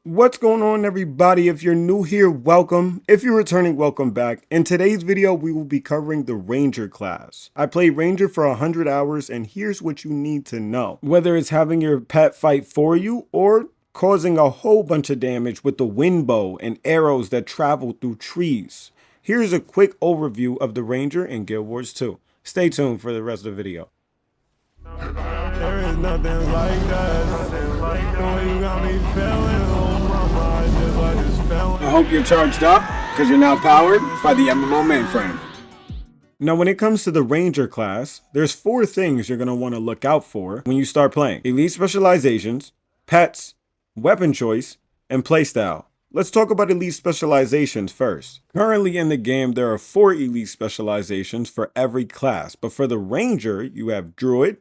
What's going on, everybody? If you're new here, welcome. If you're returning, welcome back. In today's video, we will be covering the Ranger class. I played Ranger for 100 hours, and here's what you need to know. Whether it's having your pet fight for you or causing a whole bunch of damage with the wind bow and arrows that travel through trees. Here's a quick overview of the Ranger in Guild Wars 2. Stay tuned for the rest of the video. There is nothing like us. The way you got me feeling, oh mama, just like this feeling. I hope you're charged up, because you're now powered by the MMO Mainframe. Now, when it comes to the Ranger class, there's 4 things you're going to want to look out for when you start playing. Elite specializations, pets, weapon choice, and playstyle. Let's talk about elite specializations first. Currently in the game, there are 4 elite specializations for every class, but for the Ranger, you have Druid,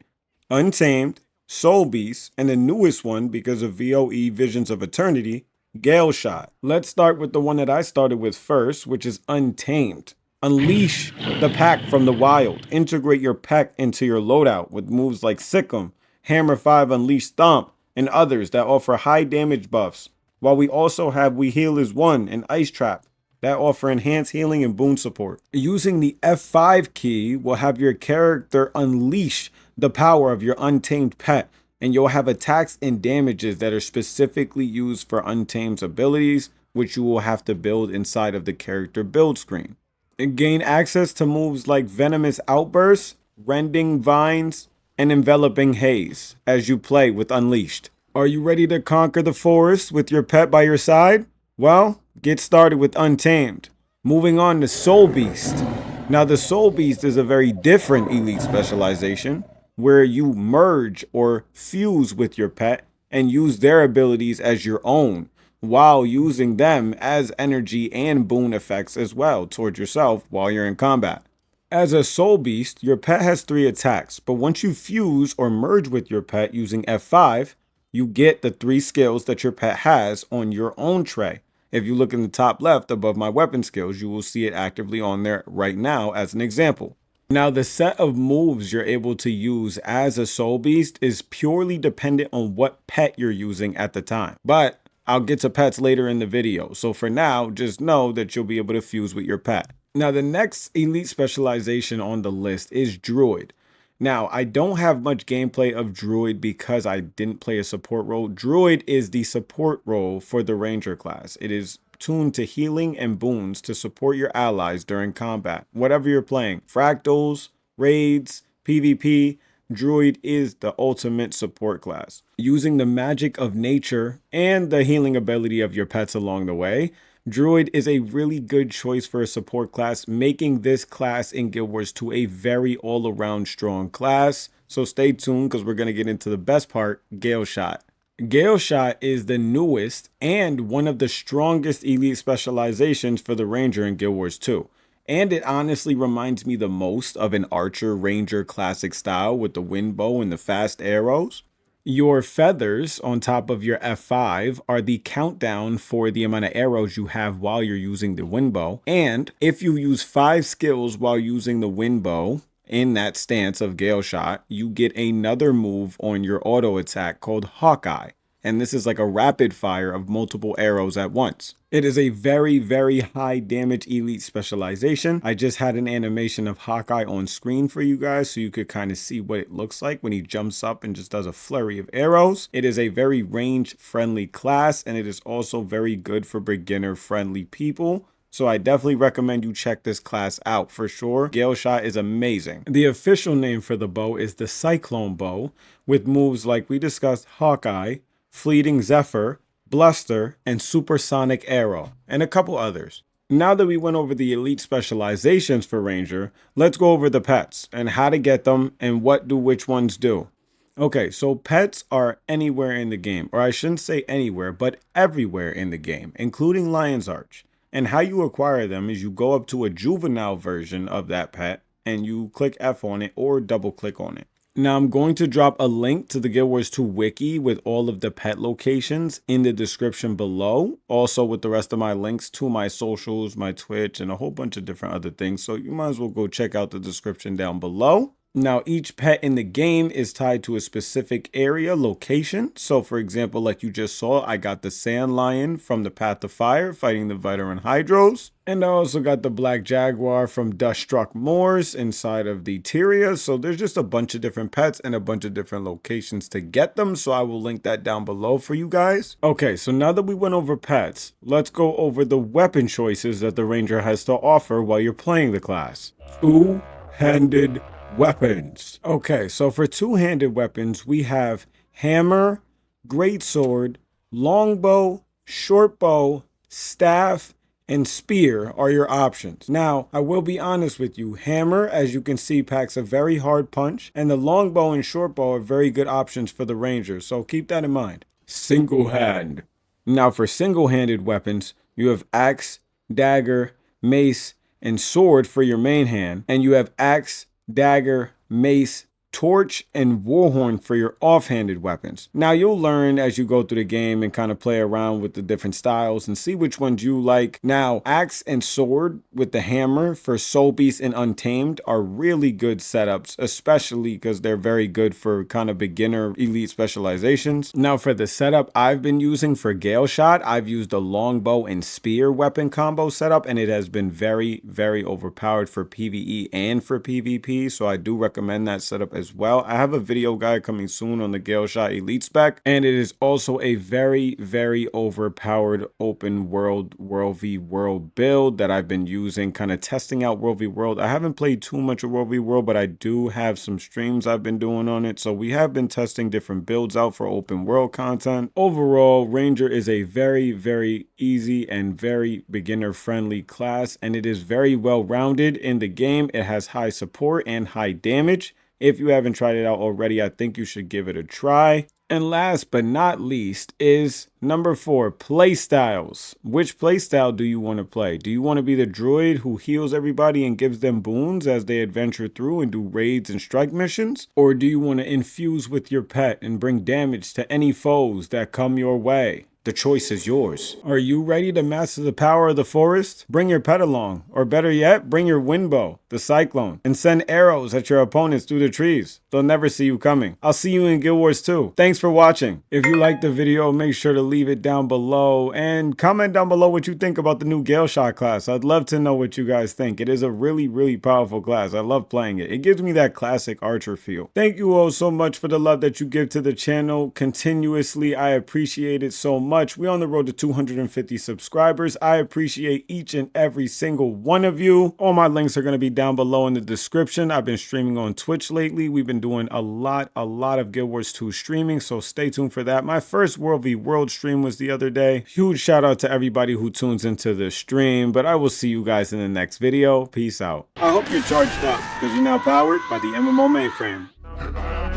Untamed, Soulbeast, and the newest one, because of VOE Visions of Eternity, Galeshot. Let's start with the one that I started with first, which is Untamed. Unleash the pack from the wild. Integrate your pack into your loadout with moves like Sick'em, Hammer 5 Unleash Stomp, and others that offer high damage buffs. While we also have We Heal As One and Ice Trap that offer enhanced healing and boon support. Using the F5 key will have your character unleash the power of your Untamed pet, and you'll have attacks and damages that are specifically used for Untamed's abilities, which you will have to build inside of the character build screen. And gain access to moves like Venomous Outbursts, Rending Vines, and Enveloping Haze as you play with Unleashed. Are you ready to conquer the forest with your pet by your side? Well, get started with Untamed. Moving on to Soulbeast. Now, the Soulbeast is a very different elite specialization where you merge or fuse with your pet and use their abilities as your own, while using them as energy and boon effects as well towards yourself while you're in combat. As a Soulbeast, your pet has 3 attacks, but once you fuse or merge with your pet using F5, you get the 3 skills that your pet has on your own tray. If you look in the top left above my weapon skills, you will see it actively on there right now as an example. Now, the set of moves you're able to use as a Soulbeast is purely dependent on what pet you're using at the time. But I'll get to pets later in the video. So for now, just know that you'll be able to fuse with your pet. Now, the next elite specialization on the list is Druid. Now, I don't have much gameplay of Druid because I didn't play a support role. Druid is the support role for the Ranger class. It is tuned to healing and boons to support your allies during combat. Whatever you're playing, fractals, raids, PvP, Druid is the ultimate support class. Using the magic of nature and the healing ability of your pets along the way, Druid is a really good choice for a support class, making this class in Guild Wars 2 a very all-around strong class. So stay tuned because we're going to get into the best part, Galeshot. Galeshot is the newest and one of the strongest elite specializations for the Ranger in Guild Wars 2. And it honestly reminds me the most of an Archer Ranger classic style with the wind bow and the fast arrows. Your feathers on top of your F5 are the countdown for the amount of arrows you have while you're using the wind bow. And if you use 5 skills while using the wind bow in that stance of Galeshot, you get another move on your auto attack called Hawkeye. And this is like a rapid fire of multiple arrows at once. It is a very, very high damage elite specialization. I just had an animation of Hawkeye on screen for you guys so you could kind of see what it looks like when he jumps up and just does a flurry of arrows. It is a very range friendly class, and it is also very good for beginner friendly people. So I definitely recommend you check this class out for sure. Galeshot is amazing. The official name for the bow is the Cyclone Bow, with moves like we discussed, Hawkeye, Fleeting Zephyr, Bluster, and Supersonic Arrow, and a couple others. Now that we went over the elite specializations for Ranger, let's go over the pets and how to get them and what do which ones do. Okay, so pets are anywhere in the game, or I shouldn't say anywhere, but everywhere in the game, including Lion's Arch. And how you acquire them is you go up to a juvenile version of that pet and you click F on it or double click on it. Now, I'm going to drop a link to the Guild Wars 2 wiki with all of the pet locations in the description below. Also with the rest of my links to my socials, my Twitch, and a whole bunch of different other things. So you might as well go check out the description down below. Now, each pet in the game is tied to a specific area, location. So, for example, like you just saw, I got the Sand Lion from the Path of Fire fighting the Veteran Hydros. And I also got the Black Jaguar from Dust-Struck Moors inside of the Tyria. So there's just a bunch of different pets and a bunch of different locations to get them. So I will link that down below for you guys. Okay, so now that we went over pets, let's go over the weapon choices that the Ranger has to offer while you're playing the class. Two-handed weapons. Okay, so for two-handed weapons, we have hammer, greatsword, longbow, shortbow, staff, and spear are your options. Now, I will be honest with you, hammer, as you can see, packs a very hard punch, and the longbow and shortbow are very good options for the Ranger, so keep that in mind. Single hand. Now, for single-handed weapons, you have axe, dagger, mace, and sword for your main hand, and you have axe, dagger, mace, torch, and warhorn for your offhanded weapons. Now you'll learn as you go through the game and kind of play around with the different styles and see which ones you like. Now, axe and sword with the hammer for Soulbeast and Untamed are really good setups, especially because they're very good for kind of beginner elite specializations. Now for the setup I've been using for Galeshot, I've used a longbow and spear weapon combo setup, and it has been very, very overpowered for PvE and for PvP, so I do recommend that setup as well. I have a video guide coming soon on the Galeshot Elite spec, and it is also a very, very overpowered open world v World build that I've been using, kind of testing out World v World. I haven't played too much of World v World, but I do have some streams I've been doing on it, so we have been testing different builds out for open world content. Overall, Ranger is a very, very easy and very beginner friendly class, and it is very well rounded in the game. It has high support and high damage. If you haven't tried it out already, I think you should give it a try. And last but not least is number 4, Playstyles. Which playstyle do you want to play? Do you want to be the Druid who heals everybody and gives them boons as they adventure through and do raids and strike missions? Or do you want to infuse with your pet and bring damage to any foes that come your way? The choice is yours. Are you ready to master the power of the forest? Bring your pet along, or better yet, bring your wind bow, the cyclone, and send arrows at your opponents through the trees. They'll never see you coming. I'll see you in Guild Wars 2. Thanks for watching. If you liked the video, make sure to leave it down below and comment down below what you think about the new Galeshot class. I'd love to know what you guys think. It is a really, really powerful class. I love playing it. It gives me that classic archer feel. Thank you all so much for the love that you give to the channel continuously. I appreciate it so much. We're on the road to 250 subscribers. I appreciate each and every single one of you. All my links are going to be down below in the description. I've been streaming on Twitch lately. We've been doing a lot of Guild Wars 2 streaming, so stay tuned for that. My first World v World stream was the other day. Huge shout out to everybody who tunes into the stream, but I will see you guys in the next video. Peace out. I hope you're charged up, because you're now powered by the MMO mainframe.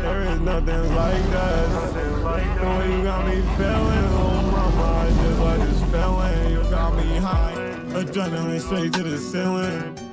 There is nothing like us. The way you got me feeling, oh mama, just like this feeling. You got me high, adrenaline straight to the ceiling.